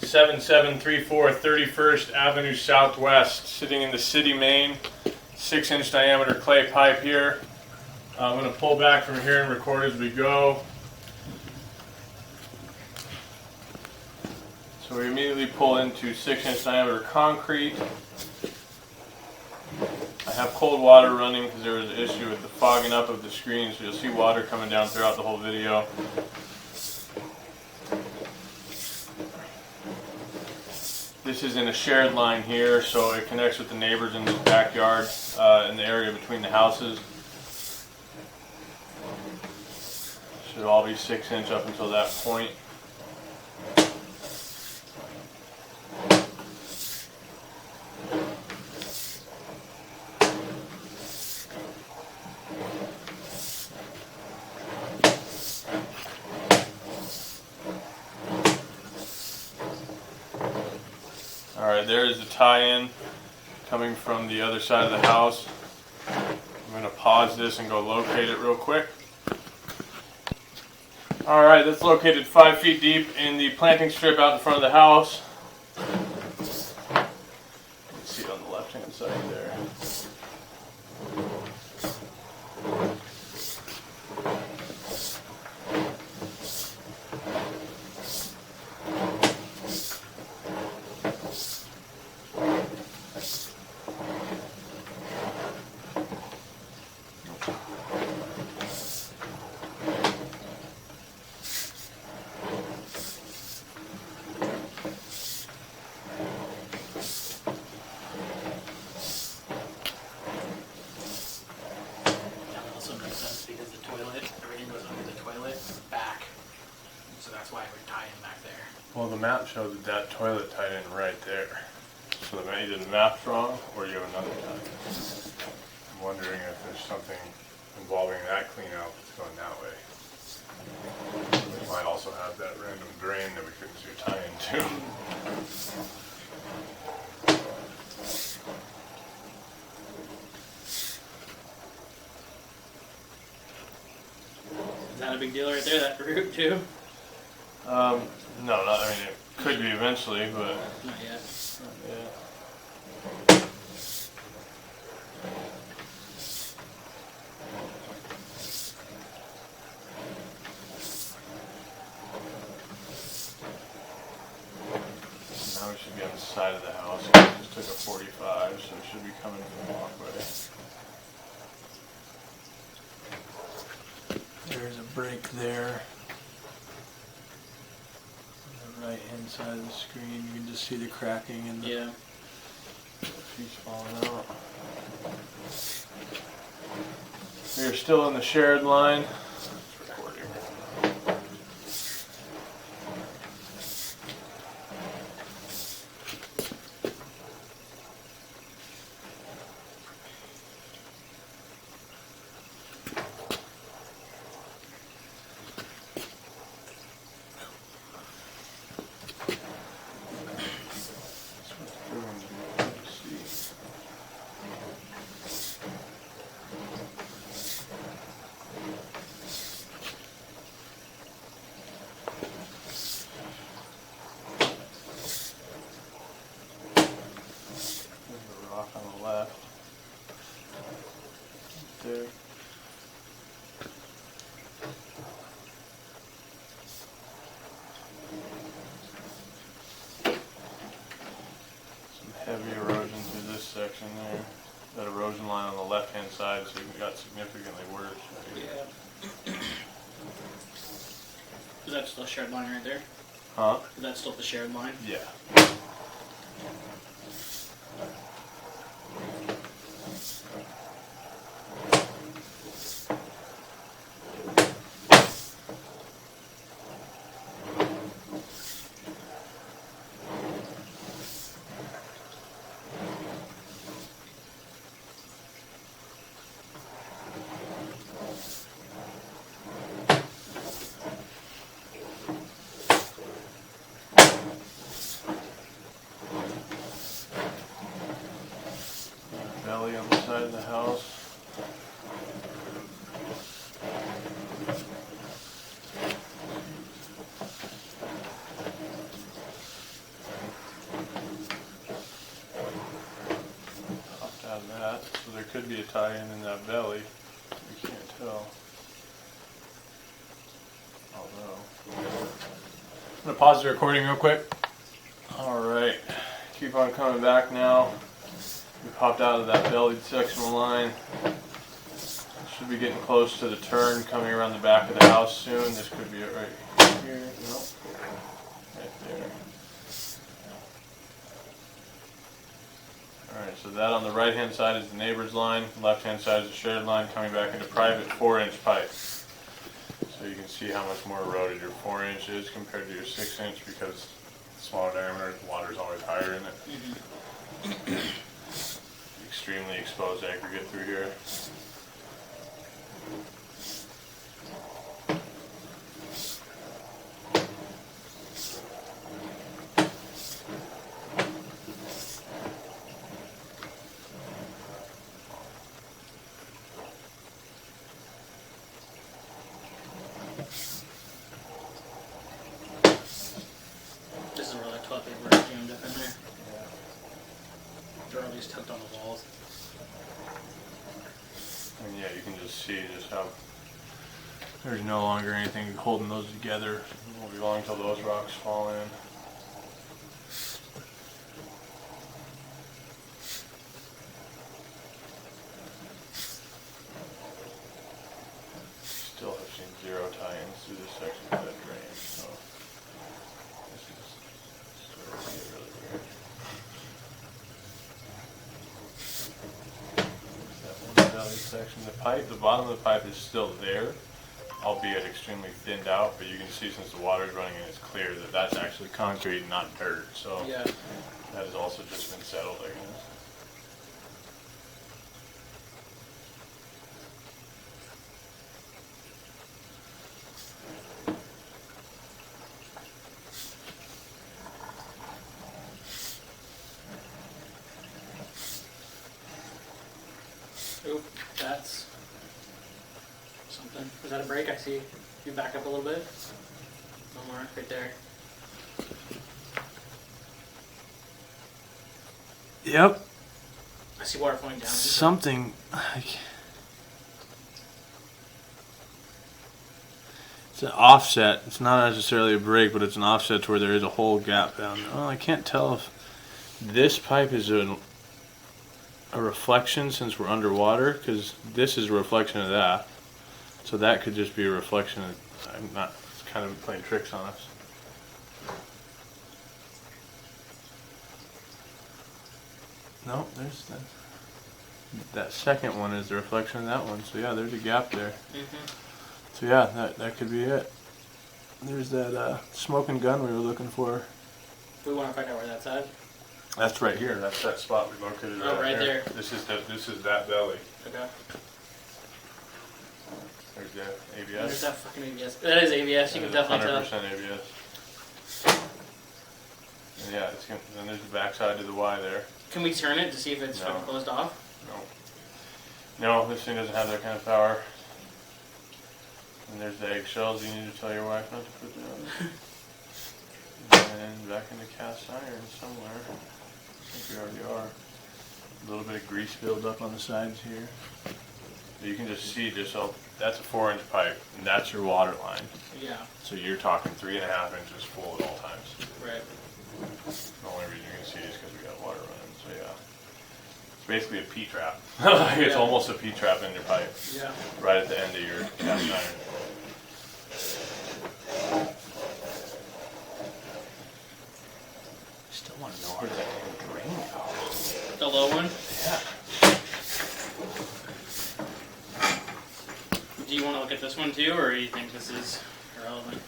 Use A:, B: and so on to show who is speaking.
A: 7734 31st Avenue Southwest, sitting in the city main, 6-inch diameter clay pipe here. I'm going to pull back from here and record as we go. So we immediately pull into 6-inch diameter concrete. I have cold water running because there was an issue with the fogging up of the screen, so you'll see water coming down throughout the whole video. This is in a shared line here, so it connects with the neighbors in the backyard in the area between the houses. Should all be 6-inch up until that point. Alright, there is the tie-in coming from the other side of the house. I'm going to pause this and go locate it real quick. Alright, that's located 5 feet deep in the planting strip out in front of the house. You can see it on the left-hand side there.
B: Because the toilet, everything goes under the toilet back, so that's why we're tying back there.
A: Well, the map showed that that toilet tied in right there. So either the map's wrong or you have another tie. I'm wondering if there's something involving that clean out that's going that way. We might also have that random drain that we couldn't see a tie into.
B: Is that a big deal right there, that root too?
A: No, not, I mean, it could be eventually, but
B: Not yet.
A: not yet. Now we should be on the side of the house. We just took a 45, so it should be coming from the walkway. There's a break there. On the right hand side of the screen, you can just see the cracking and the piece falling out. We are still in the shared line. It's recording. On the left. There. Some heavy erosion through this section there. That erosion line on the left hand side, so it got significantly worse.
B: Yeah. Is that still a shared line right there?
A: Huh?
B: Is that still the shared line?
A: Yeah. that, so there could be a tie-in that belly. We can't tell. Although, I'm gonna pause the recording real quick. All right, keep on coming back now. We popped out of that bellied sectional line. Should be getting close to the turn coming around the back of the house soon. This could be it right here. Nope. Right there. Alright, so that on the right hand side is the neighbor's line, left hand side is the shared line coming back into private 4-inch pipe. So you can see how much more eroded your 4-inch is compared to your 6-inch because smaller diameter, water's always higher in it. Extremely exposed aggregate through here.
B: This is where like toilet paper is jammed up in there. They're at least tucked on the walls.
A: And yeah, you can just see just how there's no longer anything holding those together. It won't be long until those rocks fall in. Still have seen 0 tie-ins through this section of that drain, so this is starting to get really weird. There's that one belly section. The pipe, the bottom of the pipe is still there, albeit extremely thinned out, but you can see since the water is running and it's clear that that's actually concrete, not dirt. So
B: Yeah.
A: that has also just been settled, I guess.
B: Oop, that's something. Was that a break? I see you back up a little bit. No more, right there.
A: Yep.
B: I see water flowing down.
A: Something like it's an offset. It's not necessarily a break, but it's an offset to where there is a whole gap down there. Well, I can't tell if this pipe is a reflection since we're underwater, because this is a reflection of that. So that could just be a reflection of, I'm not, it's kind of playing tricks on us. No, there's that second one is the reflection of that one. So yeah, there's a gap there. So yeah, that could be it. There's that smoking gun we were looking for.
B: We want to find out where that's at.
A: That's right here. That's that spot we located
B: right there.
A: This is that belly.
B: Okay.
A: There's the ABS.
B: There's that fucking ABS. That is ABS. You can definitely tell.
A: 100% ABS. And yeah, then there's the backside to the Y there.
B: Can we turn it to see if it's fucking closed off?
A: No, this thing doesn't have that kind of power. And there's the eggshells you need to tell your wife not to put down. And back into cast iron somewhere. I think we already are. A little bit of grease buildup on the sides here. You can just see that's a 4-inch pipe, and that's your water line.
B: Yeah.
A: So you're talking 3.5 inches full at all times.
B: Right.
A: The only reason you can see is because we got water running. So yeah, it's basically a P-trap. It's almost a P-trap in your pipe.
B: Yeah.
A: Right at the end of your cast iron. Still want to know where that drain goes.
B: The low one?
A: Yeah.
B: Do you want to look at this one too, or do you think this is irrelevant?